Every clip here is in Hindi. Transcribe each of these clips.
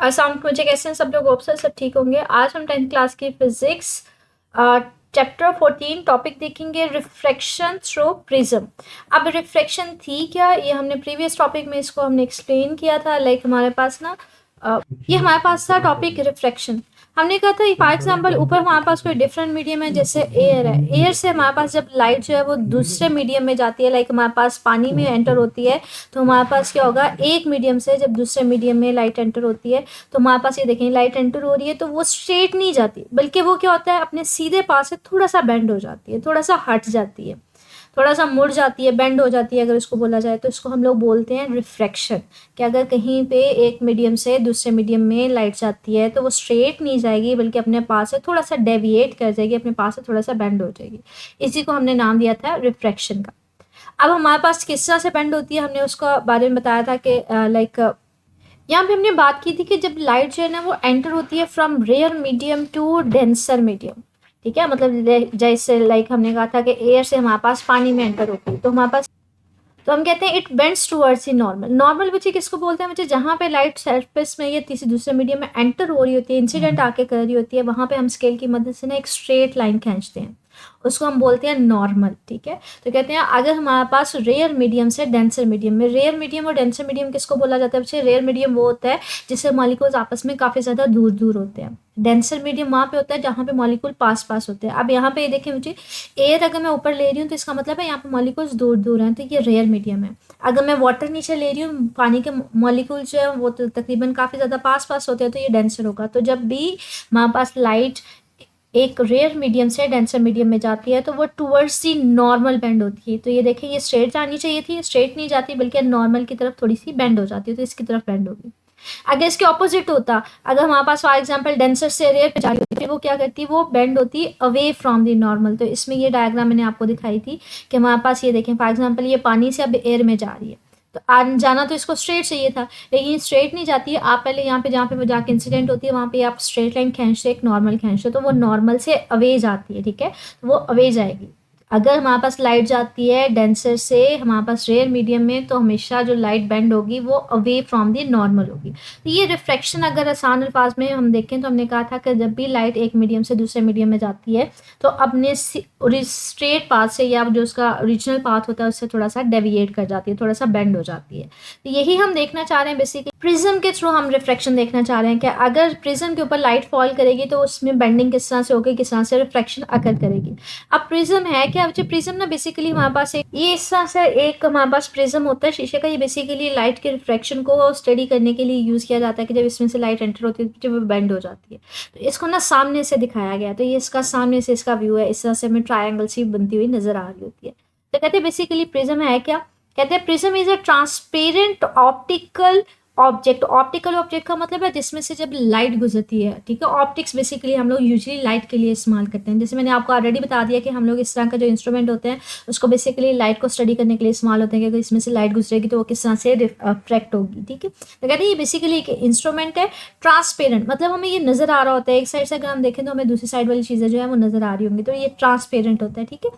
साउंड मुझे कैसे हैं सब लोग, होप सब ठीक होंगे। आज हम 10th क्लास की फिजिक्स चैप्टर 14 टॉपिक देखेंगे, रिफ्रैक्शन थ्रू प्रिज्म। अब रिफ्रैक्शन थी क्या, ये हमने प्रीवियस टॉपिक में इसको हमने एक्सप्लेन किया था। लाइक हमारे पास ना ये हमारे पास था टॉपिक रिफ्रैक्शन। हमने कहा था फॉर एग्जाम्पल ऊपर हमारे पास कोई डिफरेंट मीडियम है, जैसे एयर है। एयर से हमारे पास जब लाइट जो है वो दूसरे मीडियम में जाती है, लाइक हमारे पास पानी में एंटर होती है, तो हमारे पास क्या होगा, एक मीडियम से जब दूसरे मीडियम में लाइट एंटर होती है तो हमारे पास ये देखें लाइट एंटर हो रही है तो वो स्ट्रेट नहीं जाती, बल्कि वो क्या होता है अपने सीधे पास से थोड़ा सा बेंड हो जाती है, थोड़ा सा हट जाती है, थोड़ा सा मुड़ जाती है, बेंड हो जाती है अगर इसको बोला जाए तो। इसको हम लोग बोलते हैं रिफ्रैक्शन। कि अगर कहीं पे एक मीडियम से दूसरे मीडियम में लाइट जाती है तो वो स्ट्रेट नहीं जाएगी, बल्कि अपने पास से थोड़ा सा डेविएट कर जाएगी, अपने पास से थोड़ा सा बेंड हो जाएगी। इसी को हमने नाम दिया था रिफ्रैक्शन का। अब हमारे पास किस तरह से बेंड होती है, हमने उसका बारे में बताया था कि लाइक यहाँ पे हमने बात की थी कि जब लाइट जो है ना वो एंटर होती है from rare medium to denser medium. ठीक है, मतलब जैसे लाइक हमने कहा था कि एयर से हमारे पास पानी में एंटर होती है तो हमारे पास, तो हम कहते हैं it bends towards the normal. Normal बच्चे किसको बोलते हैं बच्चे, जहाँ पे लाइट सरफेस में या किसी दूसरे मीडियम में एंटर हो रही होती है, इंसिडेंट आके कर रही होती है, वहाँ पे हम स्केल की मदद से ना एक स्ट्रेट लाइन खींचते हैं, उसको हम बोलते हैं नॉर्मल। ठीक है, तो कहते हैं अगर हमारे पास रेयर मीडियम से डेंसर मीडियम में, रेयर मीडियम और डेंसर मीडियम किसको बोला जाता है बच्चे, रेयर मीडियम वो होता है जिससे मॉलिक्यूल्स आपस में काफ़ी ज़्यादा दूर दूर होते हैं। डेंसर मीडियम वहाँ पे होता है जहाँ पे मॉलिक्यूल पास पास होते हैं। अब यहाँ पे ये देखें मुझे, एयर अगर मैं ऊपर ले रही हूँ तो इसका मतलब है यहाँ पे मॉलिक्यूल्स दूर दूर हैं, तो ये रेयर मीडियम है। अगर मैं वाटर नीचे ले रही हूँ, पानी के मॉलिक्यूल्स जो है वो तो तकरीबन काफ़ी ज़्यादा पास पास होते हैं, तो ये डेंसर होगा। तो जब भी हमारे पास लाइट एक रेयर मीडियम से डेंसर मीडियम में जाती है तो वो टूवर्ड्स दी नॉर्मल बेंड होती है। तो ये देखें ये स्ट्रेट जानी चाहिए थी, स्ट्रेट नहीं जाती बल्कि नॉर्मल की तरफ थोड़ी सी बेंड हो जाती है, तो इसकी तरफ बेंड होगी। अगर इसके ऑपोजिट होता, अगर हमारे पास फॉर एग्जांपल डेंसर से रेयर पे जा रही होती, वो क्या करती, वो बेंड होती अवे फ्रॉम द नॉर्मल। तो इसमें ये डायग्राम मैंने आपको दिखाई थी कि हमारे पास ये देखें फॉर एग्जांपल ये पानी से अब एयर में जा रही है, तो जाना तो इसको स्ट्रेट चाहिए था, लेकिन स्ट्रेट नहीं जाती है। आप पहले यहाँ पे जहाँ पे जाके इंसिडेंट होती है वहाँ पे आप स्ट्रेट लाइन खींचते, एक नॉर्मल खींचते, तो वो नॉर्मल से अवे जाती है। ठीक है, तो वो अवे जाएगी। अगर हमारे पास लाइट जाती है डेंसर से हमारे पास रेयर मीडियम में, तो हमेशा जो लाइट बेंड होगी वो अवे फ्रॉम दी नॉर्मल होगी। तो ये रिफ्रैक्शन अगर आसान अल्फाज में हम देखें तो हमने कहा था कि जब भी लाइट एक मीडियम से दूसरे मीडियम में जाती है तो अपने स्ट्रेट पाथ से या जो उसका ओरिजिनल पाथ होता है उससे थोड़ा सा डेविएट कर जाती है, थोड़ा सा बेंड हो जाती है। तो यही हम देखना चाह रहे हैं बेसिकली, प्रिज्म के थ्रू हम रिफ्रैक्शन देखना चाह रहे हैं कि अगर प्रिज्म के ऊपर लाइट फॉल करेगी तो उसमें बेंडिंग किस तरह से होगी, किस तरह से रिफ्रैक्शन अकर करेगी। अब प्रिज्म है क्या बच्चे, प्रिज्म ना बेसिकली हमारे पास एक ये इस तरह से एक हमारे पास प्रिज्म होता है शीशे का। ये बेसिकली लाइट के रिफ्रैक्शन को स्टडी करने के लिए यूज़ किया जाता है कि जब इसमें से लाइट एंटर होती है तो वो बेंड हो जाती है। तो इसको ना सामने से दिखाया गया, तो ये इसका सामने से इसका व्यू है, इस तरह से हमें ट्रायंगल सी बनती हुई नजर आ रही होती है। तो कहते हैं बेसिकली प्रिज्म है क्या, कहते हैं prism is a transparent optical object. Optical object का मतलब है जिसमें से जब लाइट गुजरती है। ठीक है, ऑप्टिक्स बेसिकली हम लोग यूजुअली लाइट के लिए इस्तेमाल करते हैं। जैसे मैंने आपको ऑलरेडी बता दिया कि हम लोग इस तरह का जो इंस्ट्रूमेंट होते हैं उसको बेसिकली लाइट को स्टडी करने के लिए इस्तेमाल होते हैं कि अगर इसमें से लाइट गुजरेगी तो वो किस तरह से रिफ्रैक्ट होगी। ठीक है, तो कहते हैं ये बेसिकली एक इंस्ट्रूमेंट है ट्रांसपेरेंट, मतलब हमें ये नजर आ रहा होता है, एक साइड से अगर हम देखें तो हमें दूसरी साइड वाली चीज़ें जो है वो नजर आ रही होंगी, तो ये ट्रांसपेरेंट होता है। ठीक है,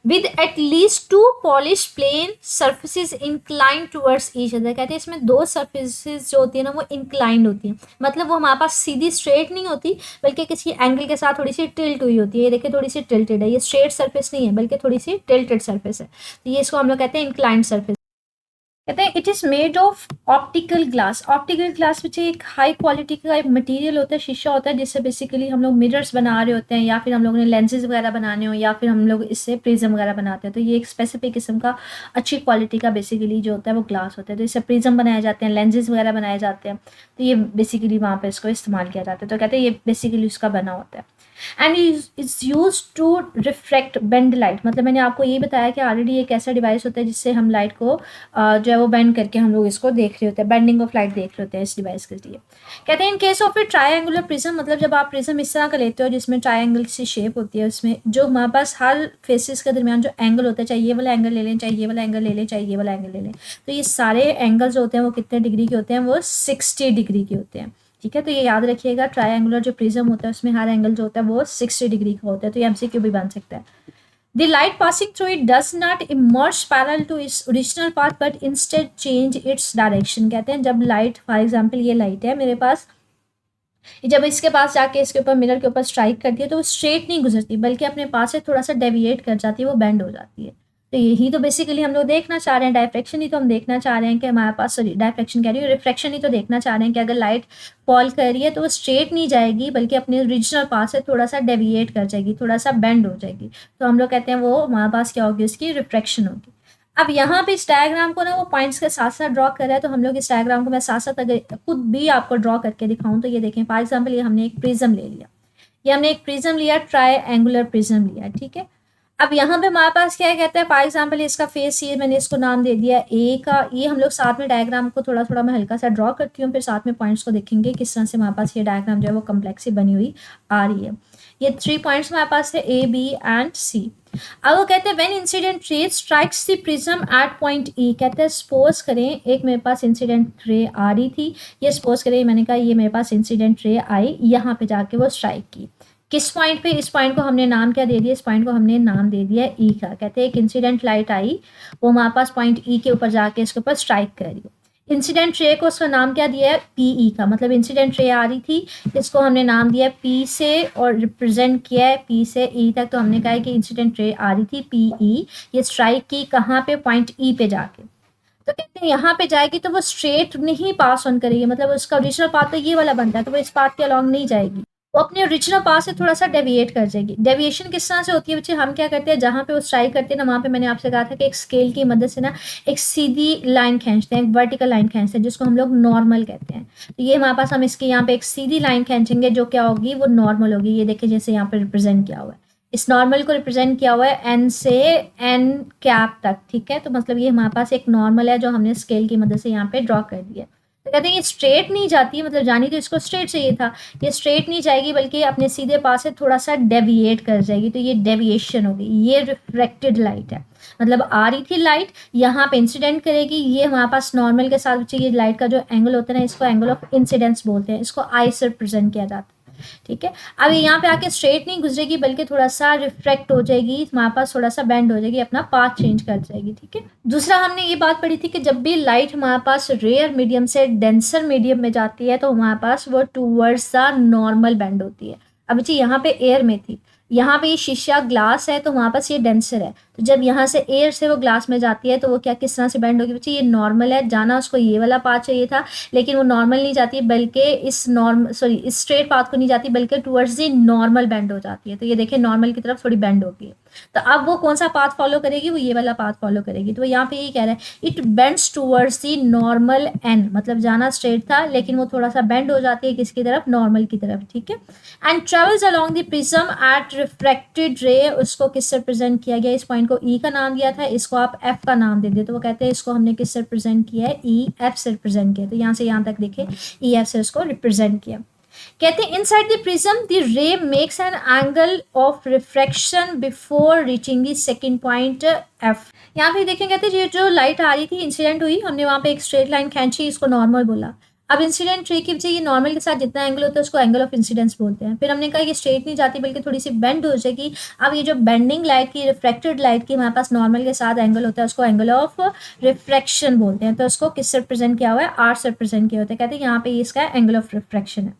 with at least two polish plane surfaces incline towards each other. कहते हैं इसमें दो सर्फेसिस जो होती है ना वो इंक्लाइंड होती हैं, मतलब वो हमारे पास सीधी स्ट्रेट नहीं होती बल्कि किसी एंगल के साथ थोड़ी सी टिल्ट हुई होती है। ये देखिए थोड़ी सी टिल्टेड है, ये स्ट्रेट सरफेस नहीं है बल्कि थोड़ी सी टिल्टेड सरफेस है, तो ये इसको हम लोग कहते हैं इंक्लाइंड सरफेस। कहते हैं it is made of optical glass. Optical glass में एक हाई क्वालिटी का एक मटेरियल होता है, शीशा होता है, जिससे बेसिकली हम लोग मिरर्स बना रहे होते हैं या फिर हम लोगों ने लेंसेज वगैरह बनाने हो या फिर हम लोग इससे प्रिज्म वगैरह बनाते हैं। तो ये एक स्पेसिफिक किस्म का अच्छी क्वालिटी का बेसिकली जो होता है वो ग्लास होता है, तो इससे प्रिज्म बनाए जाते हैं, लेंसेज वगैरह बनाए जाते हैं। तो ये बेसिकली वहाँ पर इसको इस्तेमाल किया जाता है। तो कहते हैं ये बेसिकली उसका बना होता है and is use to refract bend light. मतलब मैंने आपको ये बताया कि ऑलरेडी एक ऐसा डिवाइस होता है जिससे हम लाइट को जो है वो बेंड करके हम लोग इसको देख रहे होते हैं, बेंडिंग ऑफ लाइट देख रहे होते हैं इस डिवाइस के लिए। कहते हैं in case of A triangular prism, मतलब जब आप प्रिज्म इस तरह का लेते हो जिसमें ट्रायंगल सी शेप होती है, उसमें जो हमारे पास हर फेसेस के दरमियान जो एंगल होता है, चाहे ये वाला एंगल ले लें, चाहे ये वाला एंगल ले लें, चाहे ये वाला एंगल ले लें, तो ये सारे एंगल्स होते हैं वो कितने डिग्री के होते हैं, वो 60 डिग्री के होते हैं। ठीक है, तो ये याद रखिएगा ट्रायंगुलर जो प्रिज्म होता है उसमें हर एंगल जो होता है वो 60 डिग्री का होता है, तो ये एमसीक्यू भी बन सकता है। The light passing through it does not emerge parallel to its original path but instead change its direction. कहते हैं जब लाइट फॉर एग्जांपल ये लाइट है मेरे पास, जब इसके पास जाके इसके ऊपर मिरर के ऊपर स्ट्राइक करती है तो वो स्ट्रेट नहीं गुजरती बल्कि अपने पास से थोड़ा सा डेविएट कर जाती है, वो बेंड हो जाती है। तो यही तो बेसिकली हम लोग देखना चाह रहे हैं, डायफ्रैक्शन ही तो हम देखना चाह रहे हैं कि हमारे पास, सॉरी डायफ्रैक्शन कह रही हूँ, रिफ्रैक्शन ही तो देखना चाह रहे हैं कि अगर लाइट फॉल कर रही है तो वो स्ट्रेट नहीं जाएगी बल्कि अपने ओरिजिनल पाथ से थोड़ा सा डेविएट कर जाएगी, थोड़ा सा बेंड हो जाएगी। तो हम लोग कहते हैं वो हमारे पास क्या होगी, उसकी रिफ्रैक्शन होगी। अब यहाँ पे इस डायग्राम को ना वो पॉइंट्स के साथ साथ ड्रॉ कर रहा है, तो हम लोग इस डायग्राम को मैं साथ साथ अगर खुद भी आपको ड्रॉ करके दिखाऊं तो ये देखें, फॉर एग्जांपल ये हमने एक प्रिज्म ले लिया, ये हमने एक प्रिज्म लिया, ट्रायंगुलर प्रिज्म लिया, ठीक है। अब यहाँ पे हमारे पास क्या कहते हैं, फॉर एग्जांपल इसका फेस, ये मैंने इसको नाम दे दिया ए का। ये हम लोग साथ में डायग्राम को थोड़ा थोड़ा मैं हल्का सा ड्रॉ करती हूँ, फिर साथ में पॉइंट्स को देखेंगे किस तरह से हमारे पास ये डायग्राम जो है वो कम्प्लेक्सी बनी हुई आ रही है। ये 3 पॉइंट्स हमारे पास है, ए बी एंड सी। अब वो कहते हैं when incident ray strikes the prism at point E, कहते हैं सपोज करें एक मेरे पास इंसिडेंट रे आ रही थी, ये सपोज करें मैंने कहा ये मेरे पास इंसिडेंट रे आई, यहाँ पे जाके वो स्ट्राइक की किस पॉइंट पे, इस पॉइंट को हमने नाम क्या दे दिया, इस पॉइंट को हमने नाम दे दिया ई का। कहते हैं एक इंसिडेंट लाइट आई, वो हमारे पास पॉइंट ई के ऊपर जाके इसके ऊपर स्ट्राइक कर रही है। इंसिडेंट रे को उसका नाम क्या दिया है, पीई का, मतलब इंसिडेंट रे आ रही थी, इसको हमने नाम दिया पी से और रिप्रेजेंट किया है पी से ई तक। तो हमने कहा है कि इंसिडेंट रे आ रही थी पीई, ये स्ट्राइक की कहाँ पे, पॉइंट ई पे जाके। तो कहते हैं यहाँ पे जाएगी तो वो स्ट्रेट नहीं पास ऑन करेगी, मतलब उसका ओरिजिनल पाथ तो ये वाला बनता है, तो वो इस पाथ के अलॉन्ग नहीं जाएगी, वो अपने ओरिजिनल पाथ से थोड़ा सा डेविएट कर जाएगी। डेविएशन किस तरह से होती है बच्चे, हम क्या करते हैं, जहाँ पे वो स्ट्राइक करते हैं ना, वहाँ पे मैंने आपसे कहा था कि एक स्केल की मदद से ना एक सीधी लाइन खींचते हैं, एक वर्टिकल लाइन खींचते हैं, जिसको हम लोग नॉर्मल कहते हैं। तो ये हमारे पास, हम इसके यहाँ पे एक सीधी लाइन खींचेंगे जो क्या होगी, वो नॉर्मल होगी। ये देखिए जैसे यहाँ पे रिप्रेजेंट किया हुआ है, इस नॉर्मल को रिप्रेजेंट किया हुआ है एन से एन कैप तक, ठीक है। तो मतलब ये हमारे पास एक नॉर्मल है जो हमने स्केल की मदद से यहाँ पे ड्रॉ कर दिया। तो कहते हैं ये स्ट्रेट नहीं जाती, मतलब जानी तो इसको स्ट्रेट चाहिए था, ये स्ट्रेट नहीं जाएगी बल्कि अपने सीधे पास से थोड़ा सा डेविएट कर जाएगी। तो ये डेविएशन होगी, ये रिफ्लेक्टेड लाइट है, मतलब आ रही थी लाइट, यहाँ पे इंसिडेंट करेगी, ये हमारे पास नॉर्मल के साथ बच्चे ये लाइट का जो एंगल होता है ना, इसको एंगल ऑफ इंसिडेंस बोलते हैं, इसको आई से रिप्रेजेंट किया जाता है, ठीक है। अब यहाँ पे आके स्ट्रेट नहीं गुजरेगी बल्कि थोड़ा सा रिफ्लेक्ट हो जाएगी, हमारे पास थोड़ा सा बेंड हो जाएगी, अपना पाथ चेंज कर जाएगी, ठीक है। दूसरा हमने ये बात पढ़ी थी कि जब भी लाइट हमारे पास रेयर मीडियम से डेंसर मीडियम में जाती है तो हमारे पास वो टूवर्ड्स द नॉर्मल बेंड होती है। अब जी यहाँ पे एयर में थी, यहाँ पे ये शीशा ग्लास है तो हमारे पास ये डेंसर है, तो जब यहाँ से एयर से वो ग्लास में जाती है तो वो क्या किस तरह से बेंड होगी बच्चे, ये नॉर्मल है, जाना उसको ये वाला पाथ चाहिए था लेकिन वो नॉर्मल नहीं जाती बल्कि इस इस स्ट्रेट पाथ को नहीं जाती बल्कि टूवर्ड्स दी नॉर्मल बेंड हो जाती है। तो ये देखिए नॉर्मल की तरफ थोड़ी बेंड होगी है। तो अब वो कौन सा पाथ फॉलो करेगी, वो ये वाला पाथ फॉलो करेगी। तो यहाँ पे ये कह रहा है it bends towards the normal N, मतलब जाना स्ट्रेट था लेकिन वो थोड़ा सा बेंड हो जाती है किसकी तरफ, नॉर्मल की तरफ, ठीक है। And travels along the prism at refracted ray, उसको किससे रिप्रेजेंट किया गया, इस पॉइंट को ई का नाम दिया था, इसको आप एफ का नाम दे दे। तो वो कहते हैं इसको हमने किससे रिप्रेजेंट किया है, ई एफ से रिप्रेजेंट किया। तो यहाँ से यहाँ तक देखे ई एफ से उसको रिप्रेजेंट किया। कहते हैं इनसाइड द प्रिज्म द रे makes an angle of refraction before reaching the second point F. यहाँ पे देखें, कहते हैं ये जो लाइट आ रही थी इंसिडेंट हुई, हमने वहाँ पे एक स्ट्रेट लाइन खींची, इसको नॉर्मल बोला। अब इंसिडेंट रे की वजह ये नॉर्मल के साथ जितना एंगल होता है उसको एंगल ऑफ इंसिडेंस बोलते हैं। फिर हमने कहा ये स्ट्रेट नहीं जाती बल्कि थोड़ी सी बेंड हो जाएगी। अब ये जो बेंडिंग लाइट की, रिफ्रैक्टेड लाइट की हमारे पास नॉर्मल के साथ एंगल होता है उसको एंगल ऑफ रिफ्रैक्शन बोलते हैं। तो उसको किससे रिप्रेजेंट किया हुआ है, आर से रिप्रेजेंट किया होता है। कहते हैं यहाँ पे इसका एंगल ऑफ रिफ्रैक्शन है।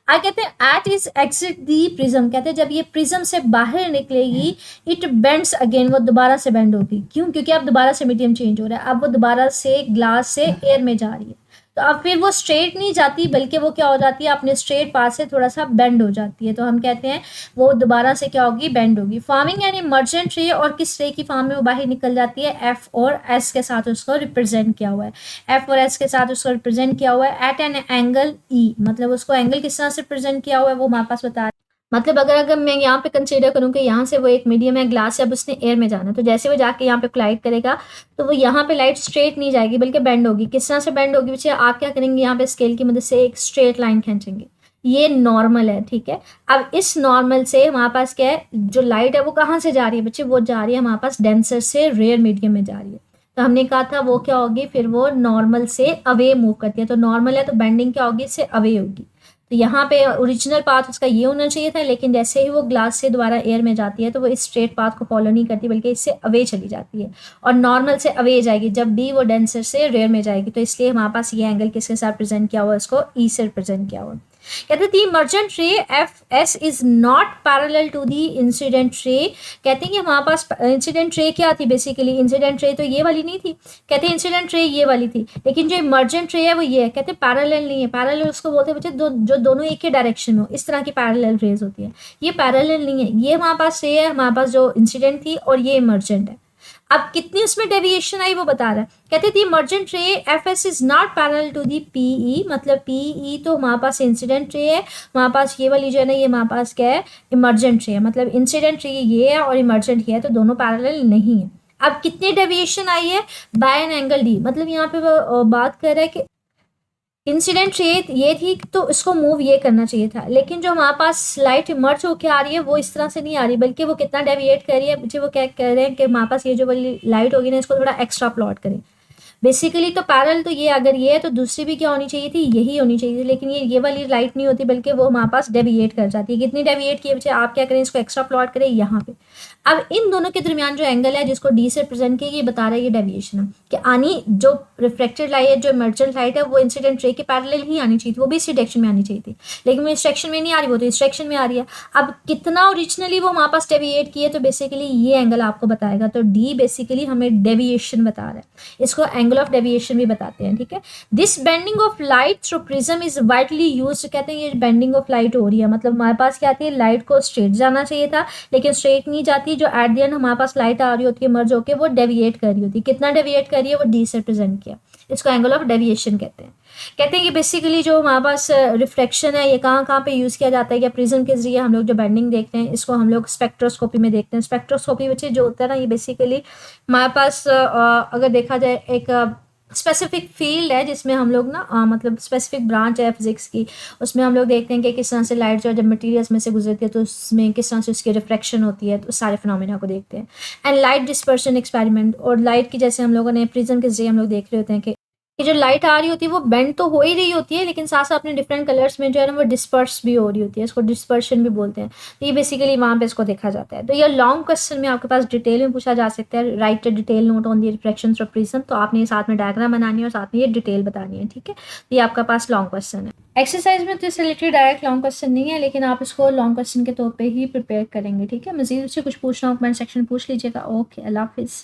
आगे कहते हैं at is exit the prism, कहते हैं जब ये प्रिज्म से बाहर निकलेगी इट बेंड्स अगेन, वो दोबारा से बेंड होगी। क्यों, क्योंकि अब दोबारा से मीडियम चेंज हो रहा है, अब वो दोबारा से ग्लास से एयर में जा रही है। तो अब फिर वो स्ट्रेट नहीं जाती बल्कि वो क्या हो जाती है, अपने स्ट्रेट पाथ से थोड़ा सा बेंड हो जाती है। तो हम कहते हैं वो दोबारा से क्या होगी, बेंड होगी। फॉर्मिंग यानी मर्जेंट रे, और किस रे की फॉर्म में वो बाहर निकल जाती है, एफ और एस के साथ उसको रिप्रेजेंट किया हुआ है, एफ और एस के साथ उसको रिप्रेजेंट किया हुआ है एट एन एंगल ई, मतलब उसको एंगल किस तरह से रिप्रेजेंट किया हुआ है वो हमारे पास बता। मतलब अगर मैं यहाँ पे कंसीडर करूँ कि यहाँ से वो एक मीडियम है ग्लास है, अब उसने एयर में जाना, तो जैसे वो जाके यहाँ पे कोलाइड करेगा तो वो यहाँ पे लाइट स्ट्रेट नहीं जाएगी बल्कि बेंड होगी। किस तरह से बेंड होगी बच्चे, आप क्या करेंगे, यहाँ पे स्केल की मदद से एक स्ट्रेट लाइन खींचेंगे, ये नॉर्मल है, ठीक है। अब इस नॉर्मल से हमारे पास क्या है, जो लाइट है वो कहाँ से जा रही है बच्चे, वो जा रही है हमारे पास डेंसर से रेयर मीडियम में जा रही है। तो हमने कहा था वो क्या होगी, फिर वो नॉर्मल से अवे मूव करती है। तो नॉर्मल है तो बेंडिंग क्या होगी, इससे अवे होगी। तो यहाँ पे ओरिजिनल पाथ उसका ये होना चाहिए था, लेकिन जैसे ही वो ग्लास से दोबारा एयर में जाती है तो वो इस स्ट्रेट पाथ को फॉलो नहीं करती बल्कि इससे अवे चली जाती है, और नॉर्मल से अवे जाएगी जब भी वो डेंसर से रेयर में जाएगी। तो इसलिए हमारे पास ये एंगल किसके साथ प्रेजेंट किया हुआ है, इसको ई से रिप्रेजेंट किया हुआ है। कहते the emergent ray F S is not parallel to the incident ray. कहते हैं कि हमारे पास इंसिडेंट रे क्या थी, बेसिकली इंसिडेंट रे तो ये वाली नहीं थी, कहते हैं इंसिडेंट रे ये वाली थी, लेकिन जो इमर्जेंट रे है वो ये है, कहते हैं पैरेलल नहीं है। पैरेलल उसको बोलते हैं बच्चे जो दोनों एक ही डायरेक्शन में हो, इस तरह की पैरेलल रेज होती है। ये पैरेलल नहीं है, ये हमारे पास रे है, हमारे पास जो इंसिडेंट थी, और ये इमर्जेंट है। अब कितनी उसमें डेविएशन आई वो बता रहा है, कहते the emergent ray F S is not parallel to the PE, मतलब पीई तो हमारे पास इंसिडेंट रे है, हमारे पास ये वाली जो है ना ये हमारे पास क्या है, इमर्जेंट रे है। मतलब इंसिडेंट रे ये है और इमर्जेंट ये है, तो दोनों पैरेलल नहीं है। अब कितनी डेविएशन आई है, बाय एन एंगल डी, मतलब यहाँ पे वो बात कर रहा है कि इंसिडेंट ये थी तो इसको मूव ये करना चाहिए था, लेकिन जो हमारे पास लाइट इमर्ज होकर आ रही है वो इस तरह से नहीं आ रही, बल्कि वो कितना डेविएट कर रही है बच्चे, वो क्या कह रहे हैं कि हमारे पास ये जो वाली लाइट होगी ना इसको थोड़ा एक्स्ट्रा प्लॉट करें। बेसिकली तो पैरेलल तो ये, अगर ये है तो दूसरी भी क्या होनी चाहिए थी, यही होनी चाहिए थी, लेकिन ये वाली लाइट नहीं होती, बल्कि वो हमारे पास डेविएट कर जाती है। कितनी डेविएट की है बच्चे, आप क्या करें, इसको एक्स्ट्रा प्लॉट करें यहाँ पे। अब इन दोनों के दरमियान जो एंगल है जिसको डी से प्रेजेंट किया, ये बता रहा है ये डेविएशन है कि आनी जो रिफ्लेक्टेड लाइट है, जो इमर्जेंट लाइट है, वो इंसिडेंट रे के पैरेलल ही आनी चाहिए थी, वो भी इस डायरेक्शन में आनी चाहिए थी, लेकिन वो इस डायरेक्शन में नहीं आ रही, वो तो इस डायरेक्शन में आ रही है। अब कितना ओरिजिनली वो हमारे पास डेविएट किए, तो बेसिकली ये एंगल आपको बताएगा, तो डी बेसिकली हमें डेविएशन बता रहा है, इसको एंगल ऑफ डेविएशन भी बताते हैं, ठीक है। This bending of light through prism is widely used, कहते हैं ये बेंडिंग ऑफ लाइट हो रही है, मतलब हमारे पास क्या आती है, लाइट को स्ट्रेट जाना चाहिए था लेकिन स्ट्रेट नहीं जाती, जो एट द एंड हमारे पास लाइट आ रही होती है मर्ज होकर, वो डेविएट कर रही होती है। कितना डेविएट कर रही है, वो डी से प्रेजेंट किया, इसको एंगल ऑफ डेविएशन कहते हैं। कहते हैं कि बेसिकली जो हमारे पास रिफ्लेक्शन है ये कहाँ कहाँ पे यूज़ किया जाता है, या प्रिज्म के जरिए हम लोग जो बेंडिंग देखते हैं इसको हम लोग स्पेक्ट्रोस्कोपी में देखते हैं। स्पेक्ट्रोस्कोपी बच्चे जो होता है ना, ये बेसिकली हमारे पास अगर देखा जाए एक स्पेसिफिक फील्ड है जिसमें हम लोग ना मतलब स्पेसिफिक ब्रांच है फिजिक्स की, उसमें हम लोग देखते हैं कि किस तरह से लाइट जो है जब मटेरियल्स में से गुजरती है तो उसमें किस तरह से उसकी रिफ्लेक्शन होती है, तो सारे फिनोमेना को देखते हैं। एंड लाइट डिस्पर्शन एक्सपेरिमेंट, और लाइट की जैसे हम लोगों ने प्रिज्म के जरिए हम लोग देख रहे होते हैं कि ये जो लाइट आ रही होती है वो बेंड तो हो ही रही होती है, लेकिन साथ साथ अपने डिफरेंट कलर्स में जो है ना वो डिस्पर्स भी हो रही होती है, इसको डिस्पर्शन भी बोलते हैं। तो ये बेसिकली वहाँ पे इसको देखा जाता है। तो ये लॉन्ग क्वेश्चन में आपके पास डिटेल में पूछा जा सकता है, right detail note on the reflections of prism, तो आपने ये साथ में डायग्राम बनानी है और साथ में ये डिटेल बतानी है, ठीक है। तो ये आपका पास लॉन्ग क्वेश्चन है। एक्सरसाइज में तो इससे रिलेटेड डायरेक्ट लॉन्ग क्वेश्चन नहीं है, लेकिन आप इसको लॉन्ग क्वेश्चन के तौर पर ही प्रिपेयर करेंगे, ठीक है। मजीद से कुछ पूछना हो कमेंट सेक्शन में पूछ लीजिएगा। ओके, अल्लाह हाफिज़।